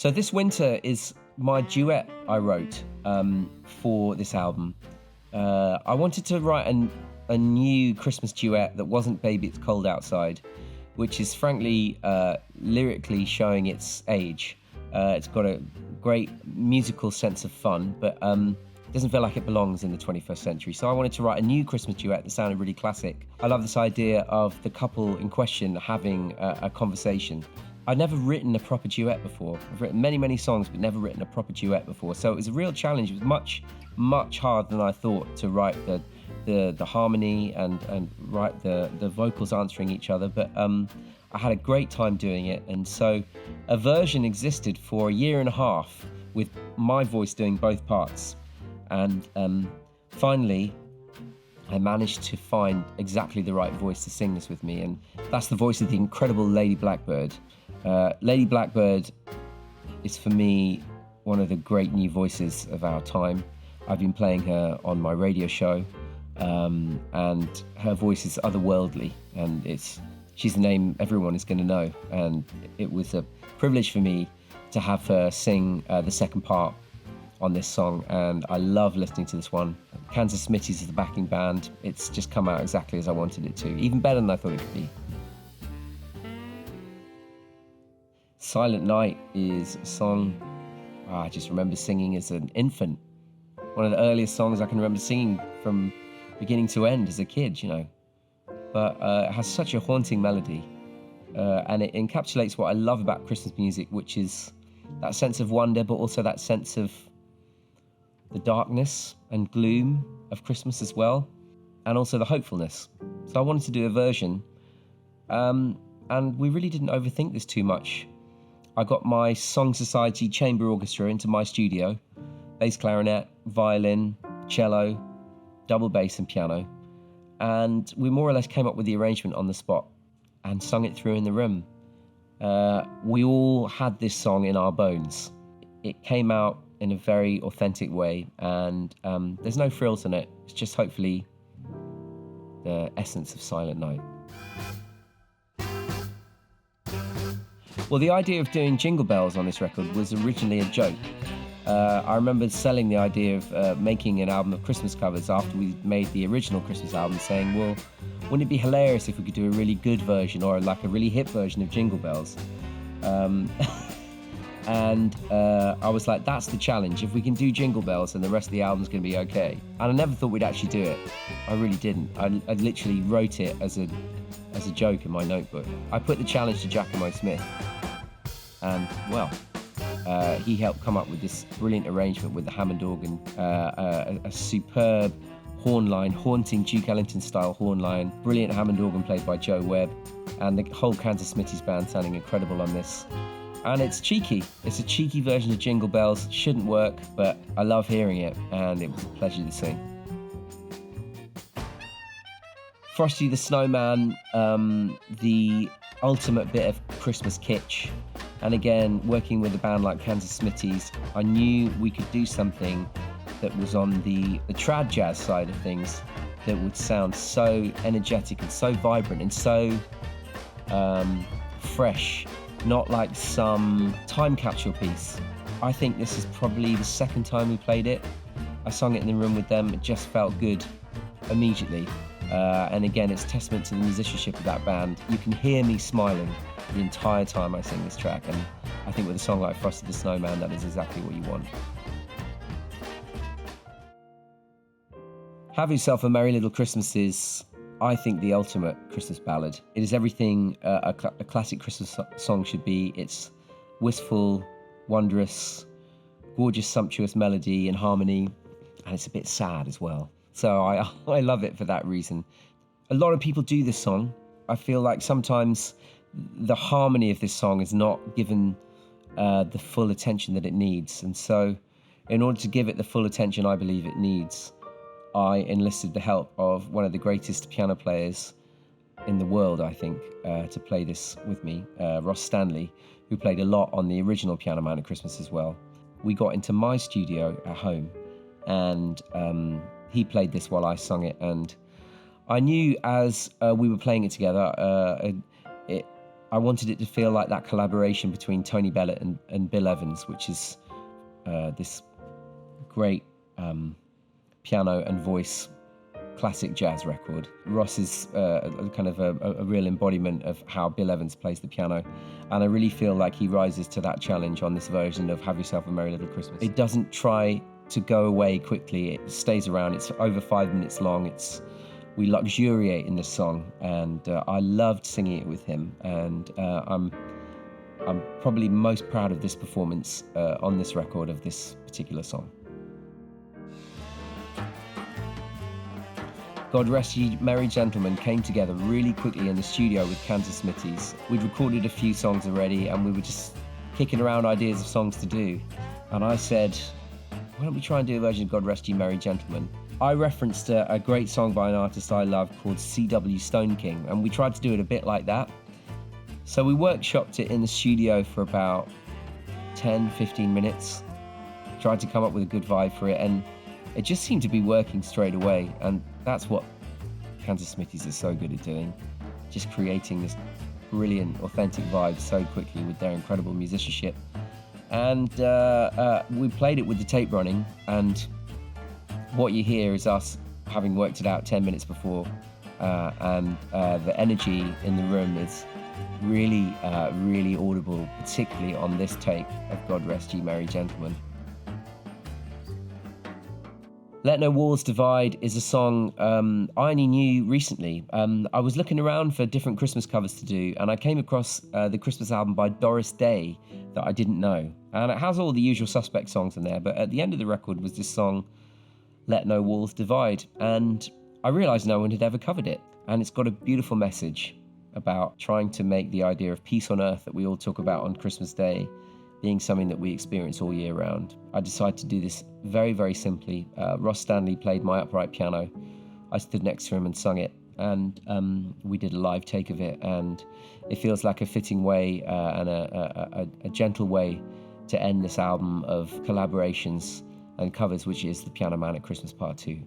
So This Winter is my duet I wrote for this album. I wanted to write a new Christmas duet that wasn't Baby It's Cold Outside, which is frankly lyrically showing its age. It's got a great musical sense of fun, but doesn't feel like it belongs in the 21st century. So I wanted to write a new Christmas duet that sounded really classic. I love this idea of the couple in question having a conversation. I'd never written a proper duet before. I've written many, many songs, but never written a proper duet before. So it was a real challenge. It was much, much harder than I thought to write the harmony and write the vocals answering each other. But I had a great time doing it. And so a version existed for a year and a half with my voice doing both parts. And finally, I managed to find exactly the right voice to sing this with me. And that's the voice of the incredible Lady Blackbird. Lady Blackbird is, for me, one of the great new voices of our time. I've been playing her on my radio show, and her voice is otherworldly, and she's the name everyone is going to know. And it was a privilege for me to have her sing the second part on this song, and I love listening to this one. Kansas Smitty's is the backing band. It's just come out exactly as I wanted it to, even better than I thought it could be. Silent Night is a song I just remember singing as an infant. One of the earliest songs I can remember singing from beginning to end as a kid, you know. But it has such a haunting melody, and it encapsulates what I love about Christmas music, which is that sense of wonder, but also that sense of the darkness and gloom of Christmas as well, and also the hopefulness. So I wanted to do a version, and we really didn't overthink this too much. I got my Song Society Chamber Orchestra into my studio, bass clarinet, violin, cello, double bass and piano, and we more or less came up with the arrangement on the spot and sung it through in the room. We all had this song in our bones. It came out in a very authentic way, and there's no frills in it. It's just hopefully the essence of Silent Night. Well, the idea of doing Jingle Bells on this record was originally a joke. I remember selling the idea of making an album of Christmas covers after we made the original Christmas album, saying, well, wouldn't it be hilarious if we could do a really good version or like a really hip version of Jingle Bells? And I was like, that's the challenge. If we can do Jingle Bells, then the rest of the album's going to be okay. And I never thought we'd actually do it. I really didn't. I literally wrote it as a joke in my notebook. I put the challenge to Giacomo Smith, and well, he helped come up with this brilliant arrangement with the Hammond organ, a superb horn line, haunting Duke Ellington-style horn line, brilliant Hammond organ played by Joe Webb, and the whole Kansas Smitty's band sounding incredible on this. And it's cheeky. It's a cheeky version of Jingle Bells. Shouldn't work, but I love hearing it, and it was a pleasure to sing. Frosty the Snowman, the ultimate bit of Christmas kitsch. And again, working with a band like Kansas Smitty's, I knew we could do something that was on the trad jazz side of things that would sound so energetic and so vibrant and so fresh, not like some time capsule piece. I think this is probably the second time we played it. I sung it in the room with them. It just felt good immediately. And again, it's testament to the musicianship of that band. You can hear me smiling the entire time I sing this track, and I think with a song like Frosty the Snowman, that is exactly what you want. Have Yourself a Merry Little Christmas is, I think, the ultimate Christmas ballad. It is everything a classic Christmas song should be. It's wistful, wondrous, gorgeous, sumptuous melody and harmony, and it's a bit sad as well. So I love it for that reason. A lot of people do this song. I feel like sometimes the harmony of this song is not given the full attention that it needs. And so in order to give it the full attention I believe it needs, I enlisted the help of one of the greatest piano players in the world, I think, to play this with me, Ross Stanley, who played a lot on the original Pianoman at Christmas as well. We got into my studio at home, and he played this while I sung it, and I knew as we were playing it together, I wanted it to feel like that collaboration between Tony Bennett and Bill Evans, which is this great piano and voice classic jazz record. Ross is kind of a real embodiment of how Bill Evans plays the piano, and I really feel like he rises to that challenge on this version of Have Yourself a Merry Little Christmas. It doesn't try to go away quickly, it stays around. It's over 5 minutes long. We luxuriate in this song, and I loved singing it with him, and I'm probably most proud of this performance on this record of this particular song. God Rest Ye Merry Gentlemen came together really quickly in the studio with Kansas Smithies. We'd recorded a few songs already, and we were just kicking around ideas of songs to do. And I said, why don't we try and do a version of God Rest Ye Merry Gentlemen? I referenced a great song by an artist I love called C.W. Stone King, and we tried to do it a bit like that. So we workshopped it in the studio for about 10-15 minutes, tried to come up with a good vibe for it, and it just seemed to be working straight away. And that's what Kansas Smithies are so good at doing, just creating this brilliant, authentic vibe so quickly with their incredible musicianship. And we played it with the tape running, and what you hear is us having worked it out 10 minutes before, and the energy in the room is really, really audible, particularly on this take of God Rest Ye Merry Gentlemen. Let No Walls Divide is a song I only knew recently. I was looking around for different Christmas covers to do, and I came across the Christmas album by Doris Day that I didn't know. And it has all the usual suspect songs in there, but at the end of the record was this song, Let No Walls Divide, and I realised no one had ever covered it. And it's got a beautiful message about trying to make the idea of peace on earth that we all talk about on Christmas Day being something that we experience all year round. I decided to do this very, very simply. Ross Stanley played my upright piano. I stood next to him and sung it, and we did a live take of it, and it feels like a fitting way and a gentle way to end this album of collaborations and covers, which is the Pianoman at Christmas Part 2.